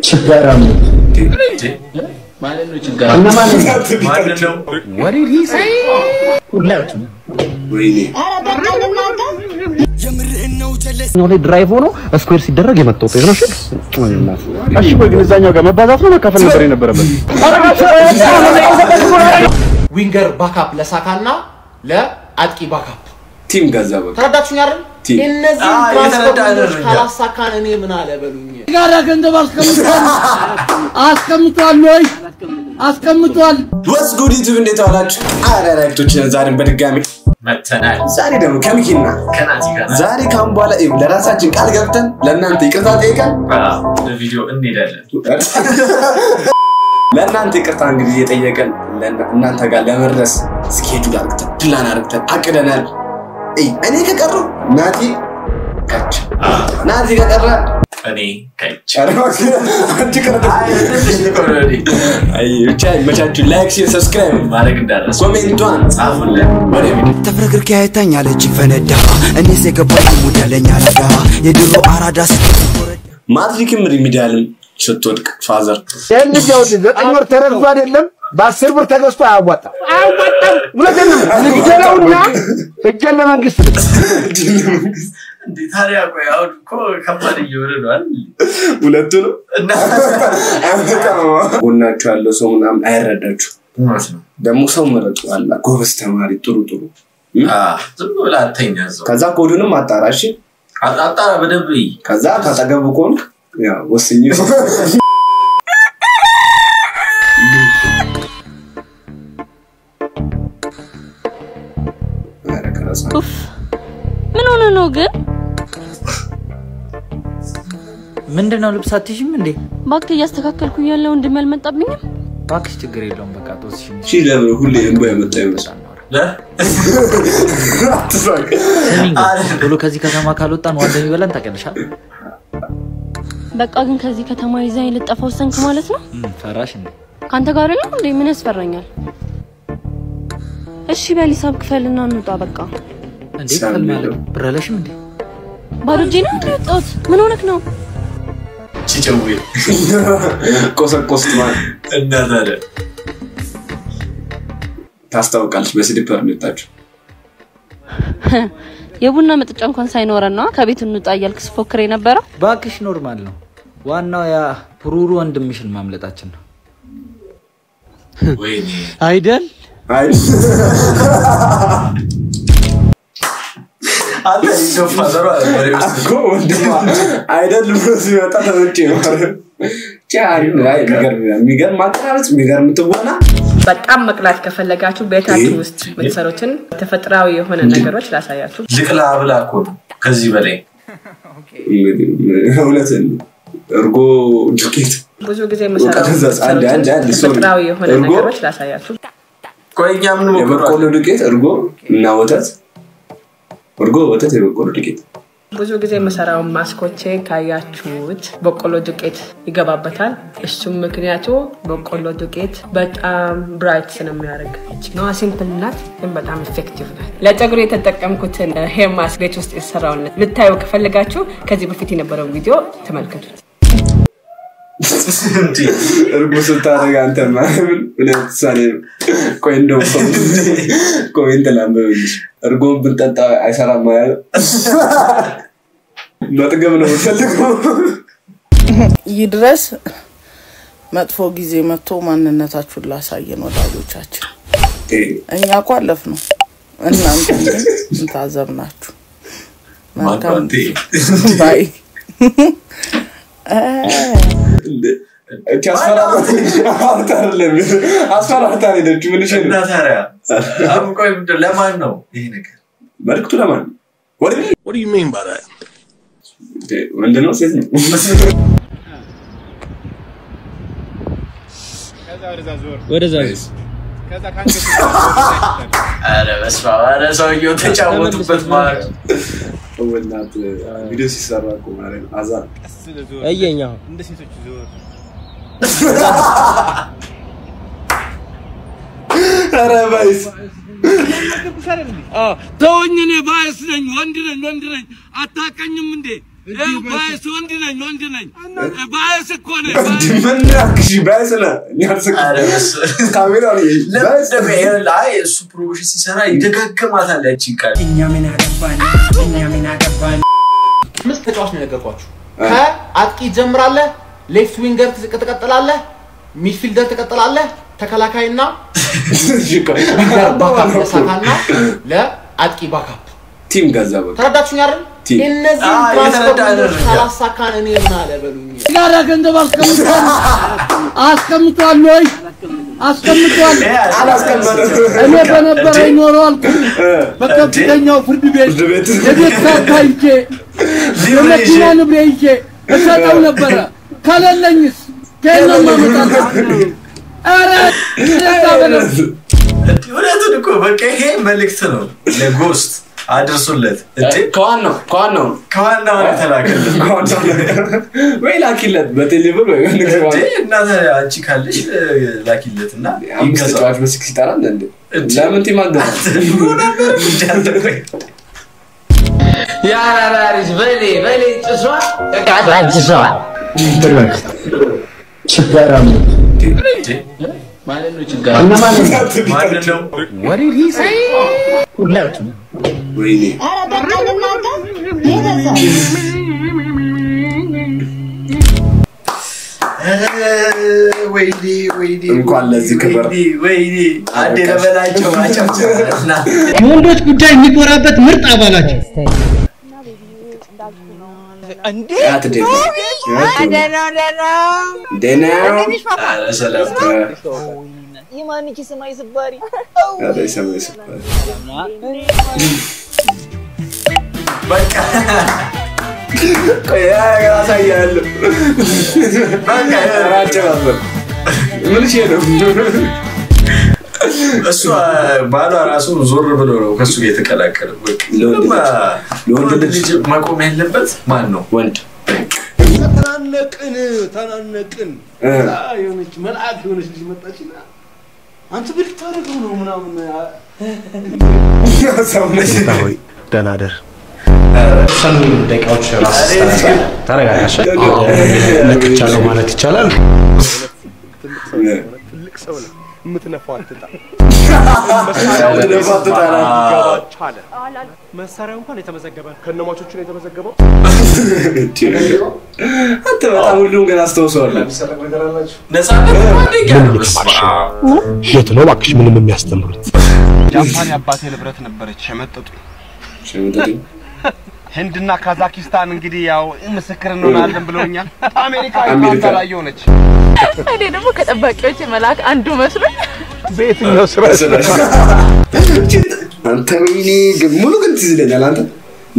ችጋራም ማለት ነው ችጋራ እና ማለት ነው what did he say ሁላችሁ ወይኔ የምርህን ነው ጀለስ ነው ድራይቭ ሆኖ ስኩዌር ሲደረግ የመጣው ፔጅ ነው እሺ እሺ ወይ ግን እዛኛው ጋር መባዛት ነው መካፈል ነበር የነበረበት ዊንገር ባካፕ ለሳካና ለአጥቂ ባካፕ ቲም ገዛበ ተረዳችሁኝ አይደል እነዚህ ትራንስፖርተሮች ካላሳካን እኔ ምን አለ በሉኝ ጋራ ገንዘብ አስቀምጧል ወይ አስቀምጧል ወስ ጉድ ዩቲዩብ እንዴት ዋላችሁ አራራክቶችን ዛሬም በድጋሚ መተናል ዛሬ ደግሞ ከሚኪና ከናዚ ጋር ዛሬ ካም በኋላ ለራሳችን ቃል ገብተን ለእናንተ ይቅርታ ጠይቀን ለቪዲዮ እንሄዳለን ለእናንተ ይቅርታ እንግዲህ እየጠየቀን እናንተ ጋር ለመድረስ ስኬጁል አድርገን ፕላን አድርገን አቅደናል እኔ ከቀሩ ናቲ ከች ናቲ ከቀረ እኔ ከች አንቺ ከቀረ አይ ብቻ መቻችሁ ላይክ ሼር ሰብስክራይብ ማድረግ እንዳትረሱ ኮሜንቷን ጻፉልን ወደ ቪዲዮ ተፍረግርክ ያይታኝ አለች ፈነዳ እኔ ሰገባኝ ሙዳለኛ አራዳ የድሮ አራዳ ማትሪክም ሪሚዲያልም ስትወድቅ ፋዘር የልጅው 9 ወር ተረግዞ አይደለም በ10 ብር ተገዝቶ አያዋጣም ሁለተኛው ልጅለውና እጀለ መንግስት እንዴ ታዲያ ቆይ አሁን እኮ ከባድ እየወረ ነው አይደል ሁለቱ ነው እና ጎናችሁ ያለው ሰው ምናምን አይረዳችሁ ማለት ነው ደግሞ ሰው መረጡ አላ ጎበዝ ተማሪ ጥሩ ዝም ብላ አተኛዘው ከዛ ኮዱንም አጣራሽ አጣራ በደንብ ከዛ ካጠገቡ ኮንክ ያው ወስኝ ምን ሆነ ነው ግን ምንድነው ልብሳትሽም እንዴ ባክ ያስተካከልኩ ያለው እንደማልመጣብኝም ባክሽ ችግር የለውም በቃ ተወስሽኝ እሺ ለምን ሁሌ እንቦ ያመጣ ይመስላል ቶሎ ከዚህ ከተማ ካልወጣን ዋንደ ይበላን ታቀልሻል በቃ ግን ከዚህ ከተማ ይዘኝ ልጠፋው ሰንክ ማለት ነው ፈራሽ እንዴ ካንተ ጋር ነው እንዴ ምን ያስፈራኛል እሺ በሊሳብ ክፈልና እንውጣ በቃ እንዴ ክፈል ማለት ብረለሽም እንዴ ባዶጂ ነው እንደወጣት ምን ሆነክ ነው ቺጨውዬ ኮሰኮስት ማለት እናታለ ታስታውቃለች በስሊፐር ነው የቡና መጥጫ እንኳን ሳይኖርና ከቤት እንውጣ እያልክ ስፎክሬ ነበር ባክሽ ኖርማል ነው ዋናው ያ ፕሩሩ ወንድምሽን ማምለጣችን ነው ወይኔ አይደል አለ ይሾፋዘሩ አልበረም ወንድማ አይደል ብሮስ ይወጣ ተመጪ ነው ቻሪ ላይ የሚገርም ማጥራት የሚገርም ትወና በጣም መቅላት ከፈለጋችሁ ቤታችሁ ውስጥ ምትሰሩትን ተፈጥሯዊ የሆነ ነገሮች ላሳያችሁ ልቅላ ብላኮ ከዚህ በላይ ሁለትን እርጎ ዱቄት ብዙ ጊዜ መሰራው ተፈጥሯዊ የሆነ ነገሮች ላሳያችሁ ቆይኛ ምን የበቆሎ ዱቄት እርጎ እና ወተት እርጎ ወተት የበቆሎ ዱቄት ብዙ ጊዜ መሰራው ማስኮቼ ካያችሁት በቆሎ ዱቄት ይገባበታል እሱም ምክንያቱ በቆሎ ዱቄት በጣም ብራይት ስለሚያደርግ ነው ሲምፕል ናት ግን በጣም ኢፌክቲቭ ናት ለፀጉር የተጠቀምኩትን ሄር ማስክ ቤት ውስጥ ይሰራውን ልታዩ ከፈለጋችሁ ከዚህ በፊት የነበረው ቪዲዮ ተመልከቱ እርጎ ስታረጋ አንተ ማምን ብለህ ሳለ ቆይ እንደው ኮሜንት ላምበልሽ እርጎን ብንጠጣ አይሰራም ማለት ለጥገም ነው ፈልገው ይድረስ መጥፎ ጊዜ መጥቶ ማንነታችሁን ላሳየን ወዳጆቻችን እኛ ቋለፍ ነው እናንተ ግን እንታዘብናችሁ ማካንቴ ባይ አስፈራታ ሄደች ምን እሺ እናታራ አብቆይ ለማን ነው ይሄ ነገር መልክቱ ለማን what do you mean by that ወንድነው ሴት ነው ወደዛ ከዛ ካንተ አረ በስመ አብ አረ ሰውየው ተጫወቱበት ማለት ወላሂ ቪዲዮ ሲሰራ እኮ ማለት አዛን አየኛው እንደ ሴቶች ዞር አረ ባይስ ተወኝኔ ባይስ ነኝ ወንድ ነኝ አታቀኝም እንዴ ባይስ ወንድ ነኝ ባይስ እኮ ነኝ ምንናክሽ ባይስና ያርሰክ ካሜራ ላይ እሱ ፕሮሞሽን ሲሰራ ይደጋገማታል ያቺን ቃል እኛ ምን አገባን ምስ ተጫዋች ነው ያገባችሁ ከአጥቂ ጀምራለህ ሌፍት ዊንገር ትቀጥላለህ ሚድፊልደር ትቀጥላለህ ተከላካይና ባካፕ ለሳካና ለአጥቂ ባካፕ ቲም ጋዛባ ተረዳችሁኝ አይደል እነዚህ ትራንስፖርት ካላሳካን እኔ ምን አለ በሉኝ ጋራ ገንዘብ አስቀምጧል ወይ አስቀምጧል እኔ በነበረኝ ኖሯል በከፍተኛው ፍርድ ቤት የቤት ካርታይቼ ለመኪና ንብሬይቼ እሰጠው ነበረ ካለለኝስ ከነማ መጣጣ አረ ወለቱን እኮ በቃ ይሄ መልእክት ነው ለጎስት አድርሱለት እንዴ ከዋናው ተላከለት ወይ ላኪለት በቴሌብር ወይ እንዴ እና አንቺ ካለሽ ላኪለትና ይገዛዋች በስክስ ይጣራል እንዴ ለምን ቲማገ ያ ራሪስ በሌ ጭሷ ጭሷ ይደረክ ችጋራም ማለት ነው ችጋራ ማለት ነው what did he say ሁላችሁ ወይኔ አረ በቃ ለማታ ይገዛ ወይዲ እንኳን ለዚህ ክብር ወይዲ አንዴ ለበላቸው ማቻቸው የወንዶች ጉዳይ የሚቆራበት ምርጥ አባላቸው እንዴ ደና አረ ሰላም ይማንኪ ሰማይ ስባሪ አረ ሰማይ ስባሪ በቃ ያ ያሳያል በቃ ያራጨባበ ምን ይሄ ነው እሱ ባሏ ራሱ ዞር ብሎ ነው ከሱ ጋር የተቀላቀለው በቃ ለወንድ ልጅ ማቆም ያለበት ማን ነው ወንድ ተናነቅን የሆነች መልአክ የሆነች ልጅ መጣችና አንተ ብልታረገው ነው ምናምን ሰውነታዊ ደናደር ሰኑ ደቂቃዎች ራስ ታረጋጋሽ ለቅቻለሁ ማለት ይቻላል ትልቅ ሰው ነው ምትነፋው አትጣ መሳሪያው እንኳን የተመዘገበ ከነማቾቹ ነው የተመዘገበው አንተ በጣም ሁሉም ገና አስተውሰዋል ነፃነት የት ነው ባክሽ ምንም የሚያስተምሩት ጃፓን ያባቴ ንብረት ነበረች ሸመጠጡ ህንድና ካዛኪስታን እንግዲህ ያው ምስክር እንሆናለን ብለውኛል አሜሪካ ላይ ሆነች እኔ ደግሞ ከጠባቂዎች መላክ አንዱ መስሎኝ በየትኛው ስራ አንተ ወይኔ ሙሉ ግን ትዝለኛል አንተ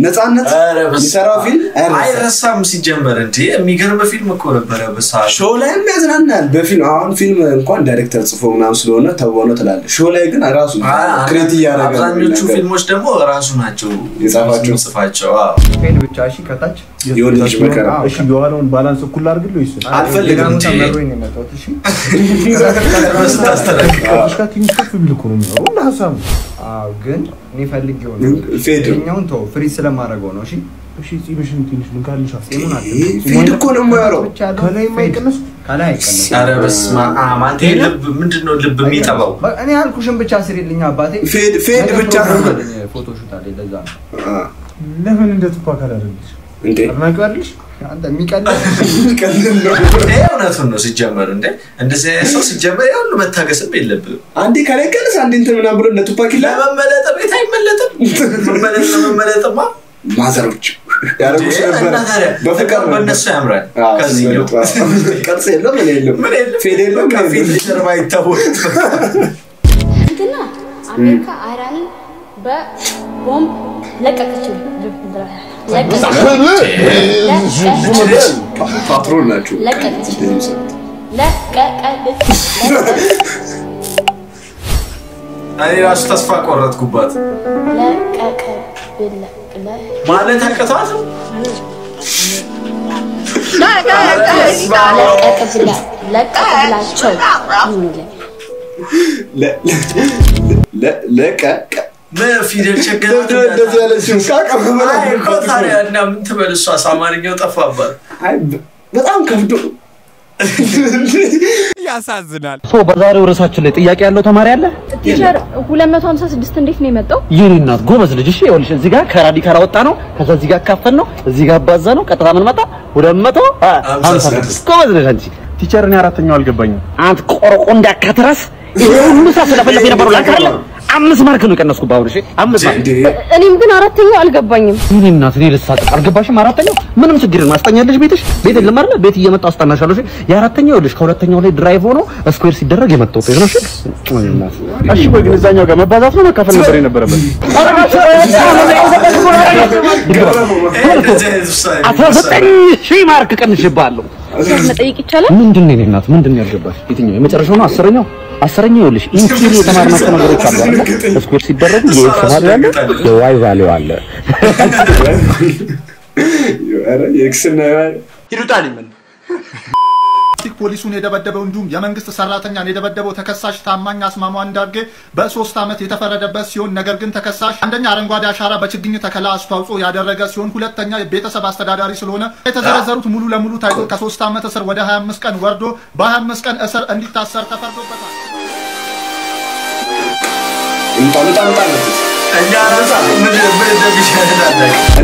ነፃነት ይሰራው ፊልም አይረሳም ሲጀመር እንዴ የሚገርም ፊልም እኮ ነበር በሰዓቱ ሾው ላይ የሚያዝናናል በፊልም አሁን ፊልም እንኳን ዳይሬክተር ጽፎ ምናምን ስለሆነ ተወነ ትላለ ሾው ላይ ግን ራሱ ክሬት ያደረገ አብዛኞቹ ፊልሞች ደግሞ ራሱ ናቸው የጻፋቸው ፔን ብቻ እሺ ከታች የሆነ ልጅ መከራ እሺ የኋላውን ባላንስ እኩል አድርግልኝ እሱ አልፈልግም ተመሮኝ ነው መጣው እሺ ስታስተላልቀው ትንሽ ከፍ ቢል እኮ ነው የሚሆነው እና ሐሳቡ አው ግን እኔ ፈልጌው ነው ፌድኛውን ተው ፍሪዝ ስለማረገው ነው እሺ እሺ ጺምሽን ትንሽ ምን ካልሽ ጺሙን አለ ፌድ እኮ ነው የማያረው ከላይ የማይቀነስ ከላይ አይቀነስ ኧረ በስመ አብ አንተ ልብ ምንድነው ልብ የሚጠባው እኔ አልኩሽም ብቻ ስሪልኝ አባቴ ፌድ ብቻ ነው ፎቶሹት አለ ለዛ ነው ለምን እንደተፋካ አይደልሽ እንዴ አርናቂው አይደልሽ አንተ የሚቀንስ ነው እውነቱን ነው ሲጀመር እንዴ እንደዚህ ሰው ሲጀመር ያው መታገስም የለብም አንዴ ከለቀለስ አንዴ እንትን ምናምን ብሎ ለቱፓክ ይላል ለመመለጥ ቤት አይመለጥም ለመመለጥማ ማዘሮች ያረጉሽ ነበር በፍቅር በእነሱ ያምራል ከዚህኛው ቅርጽ የለም ምን የለም ፌድ የለም ከፊት ጀርባ ይታወቅ እንትና አሜሪካ አይራንን በቦምብ ለቀቀችው ፓትሮል ናቸው እኔ ራሱ ተስፋ ቆረጥኩባት ማለት አቀቷት ለቀቀብላቸው በፊደል ቸገረ እንደዚህ ያለ ሲውቃቃ አይ ኮታሪያ እና ምን ተበልሷ አማርኛው ጠፋባት አይ በጣም ከብዶ ያሳዝናል ሶ በዛሬው ርዕሳችን ላይ ጥያቄ ያለው ተማሪ አለ ቲቸር 256 እንዴት ነው የመጣው የኔ እናት ጎበዝ ልጅ እሺ ይኸውልሽ እዚህ ጋር ከራዲካል አወጣ ነው ከዛ እዚህ ጋር ካፈን ነው እዚህ ጋር አባዛ ነው ቀጥታ ምን መጣ 256 ጎበዝ ልጅ አንቺ ቲቸር እኔ አራተኛው አልገባኝም አንተ ቆርቆ እንዳካተራስ ይሄ ሁሉ ሳስለፈለፈ የነበረው ላንተ አይደል 5 ማርክ ነው የቀነስኩት ባውርሽ 5 ማርክ እኔም ግን አራተኛው አልገባኝም የኔ እናት እኔ ልሳቅ አልገባሽም አራተኛው ምንም ችግር ነው አስጠኛለሽ ቤትሽ ቤት ለማርለ ቤት እየመጣው አስጠናሻለሁ እሺ የአራተኛው ልጅ ከሁለተኛው ላይ ድራይቭ ሆኖ ስኩዌር ሲደረግ የመጣው ነው እሺ እሺ ወይ ግን እዛኛው ጋር መባዛት ነው መካፈል ነበር የነበረበት ሺህ ማርክ ቀንሽባለሁ መጠየቅ ይቻላል ምንድነው የኔ እናት ምንድነው ያልገባሽ የትኛው የመጨረሻው ነው አስረኛው ይኸውልሽ ኢንቲሪ የተማርናቸው ነገሮች አሉ አይደል ስኩዌር ሲደረግ የኤክስ ቫልዩ አለ የዋይ ቫልዩ አለ ኧረ የኤክስ እና ዋይ ይሉታል ምን ፖሊሱን የደበደበው እንዲሁም የመንግስት ሰራተኛን የደበደበው ተከሳሽ ታማኝ አስማሙ አንዳርጌ በ3 ዓመት የተፈረደበት ሲሆን ነገር ግን ተከሳሽ አንደኛ አረንጓዴ አሻራ በችግኝ ተከላ አስተዋጽኦ ያደረገ ሲሆን ሁለተኛ የቤተሰብ አስተዳዳሪ ስለሆነ የተዘረዘሩት ሙሉ ለሙሉ ታይቶ ከ3 ዓመት እስር ወደ 25 ቀን ወርዶ በ25 ቀን እስር እንዲታሰር ተፈርዶበታል።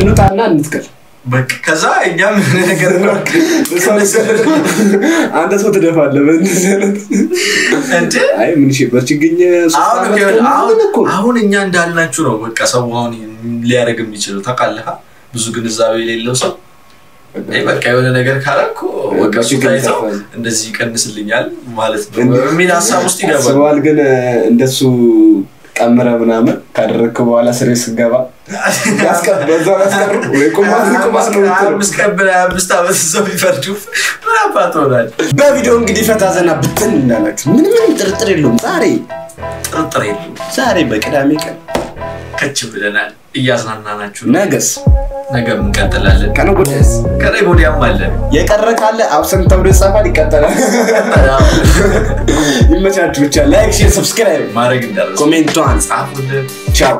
እንውጣና እንትከል በቃ ከዛ እኛ ምን ነገር ነው አንተ ሰው ትደፋለህ እንዴ አይ ምን እሺ በችግኝ አሁን እኛ እንዳልናችሁ ነው በቃ ሰው አሁን ሊያረግ የሚችለው ታውቃለህ ብዙ ግንዛቤ የሌለው ሰው በቃ የሆነ ነገር ካላልኩ በቃ ሲታይተው እንደዚህ ይቀንስልኛል ማለት ነው ምን ሐሳብ ውስጥ ይገባል ሰዋል ግን እንደሱ ቀመረ ምናምን ካደረክ በኋላ ስሬስ ገባ ያስቀበዛው ያስቀሩ ወይ ቁማስ ነው አምስቀበላ አምስት አመት ሰው ይፈርዱ ምናባት ሆናል በቪዲዮ እንግዲህ ፈታዘና ብትን እንዳላችሁ ምንም ጥርጥር የለውም ዛሬ በቅዳሜ ቀን ከች ብለናል እያዝናናናችሁ ነገስ ነገም እንቀጥላለን ከነገ ወዲያም አለ የቀረ ካለ አብሰንት ተብሎ ይጻፋል ይቀጥላል ይመቻችሁ ብቻ ላይክ ሼር ሰብስክራይብ ማድረግ እንዳትረሱ ኮሜንት ጻፉልን ቻው